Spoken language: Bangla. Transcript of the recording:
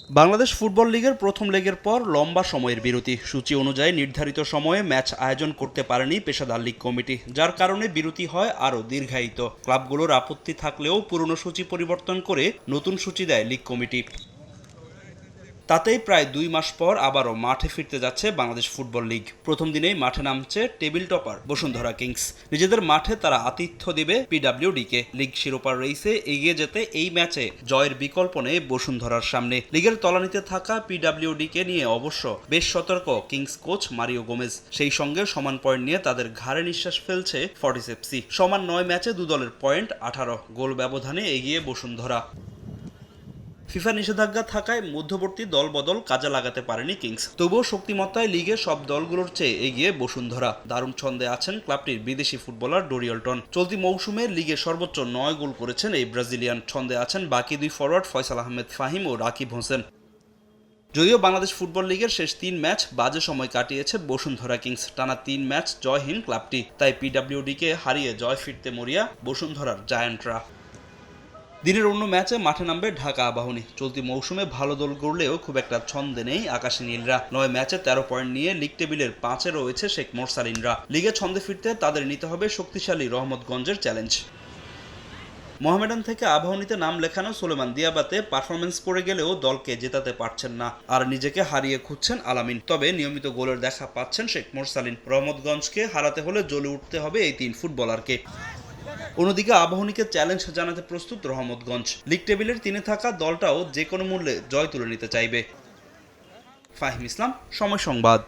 বাংলাদেশ ফুটবল লিগের প্রথম লেগের পর লম্বা সময়ের বিরতি। সূচি অনুযায়ী নির্ধারিত সময়ে ম্যাচ আয়োজন করতে পারেনি পেশাদার লীগ কমিটি, যার কারণে বিরতি হয় আরও দীর্ঘায়িত। ক্লাবগুলোর আপত্তি থাকলেও পুরনো সূচি পরিবর্তন করে নতুন সূচি দেয় লীগ কমিটি। তাতেই প্রায় 2 মাস পর আবারও মাঠে ফিরতে যাচ্ছে বাংলাদেশ ফুটবল লিগ। প্রথম দিনেই মাঠে নামছে টেবিল টপার বসুন্ধরা কিংস। নিজেদের মাঠে তারা আতিথ্য দেবে পিডব্লিউডিকে। লিগ শিরোপার রেসে এগিয়ে যেতে এই ম্যাচে জয়ের বিকল্প নেই বসুন্ধরার সামনে। লিগের তলানিতে থাকা পিডব্লিউডিকে নিয়ে অবশ্য বেশ সতর্ক কিংস কোচ মারিও গোমেজ। সেই সঙ্গে সমান পয়েন্ট নিয়ে তাদের ঘাড়ে নিঃশ্বাস ফেলছে ফর্টিস এফসি। সমান 9 ম্যাচে 2 দলের পয়েন্ট 18, গোল ব্যবধানে এগিয়ে বসুন্ধরা। ফিফা নিষেধাজ্ঞা থাকায় মধ্যবর্তী দল বদল কাজে লাগাতে পারেনি কিংস। তবুও শক্তিমত্তায় লিগে সব দলগুলোর চেয়ে এগিয়ে বসুন্ধরা। দারুণ ছন্দে আছেন ক্লাবটির বিদেশি ফুটবলার ডোরিয়ল্টন। চলতি মৌসুমে লিগে সর্বোচ্চ 9 গোল করেছেন এই ব্রাজিলিয়ান। ছন্দে আছেন বাকি 2 ফরওয়ার্ড ফয়সাল আহমেদ ফাহিম ও রাকিব হোসেন। যদিও বাংলাদেশ ফুটবল লিগের শেষ 3 ম্যাচ বাজে সময় কাটিয়েছে বসুন্ধরা কিংস। টানা 3 ম্যাচ জয়হীন ক্লাবটি। তাই পিডব্লিউডিকে হারিয়ে জয় ফিরতে মরিয়া বসুন্ধরার জায়ান্টরা। দিনের অন্য ম্যাচে মাঠে নামবে ঢাকা আবাহনী। চলতি মৌসুমে ভালো দল গড়লেও খুব একটা ছন্দে নেই আকাশী নীলরা। 9 ম্যাচে 13 পয়েন্ট নিয়ে লিগ টেবিলের 5-এ রয়েছে শেখ মোরসালিনরা। লিগে ছন্দে ফিরতে তাদের নিতে হবে শক্তিশালী রহমতগঞ্জের চ্যালেঞ্জ। মোহামেডান থেকে আবাহনীতে নাম লেখানো সুলেমান দিয়াবাতে পারফরমেন্স করে গেলেও দলকে জেতাতে পারছেন না, আর নিজেকে হারিয়ে খুঁজছেন আলামিন। তবে নিয়মিত গোলের দেখা পাচ্ছেন শেখ মোরসালিন। রহমতগঞ্জকে হারাতে হলে জ্বলে উঠতে হবে এই 3 ফুটবলারকে। অন্যদিকে আবাহনীকে চ্যালেঞ্জ জানাতে প্রস্তুত রহমতগঞ্জ। লিগ টেবিলের 3-এ থাকা দলটাও যে কোনো মূল্যে জয় তুলে নিতে চাইবে। ফাহিম ইসলাম, সময় সংবাদ।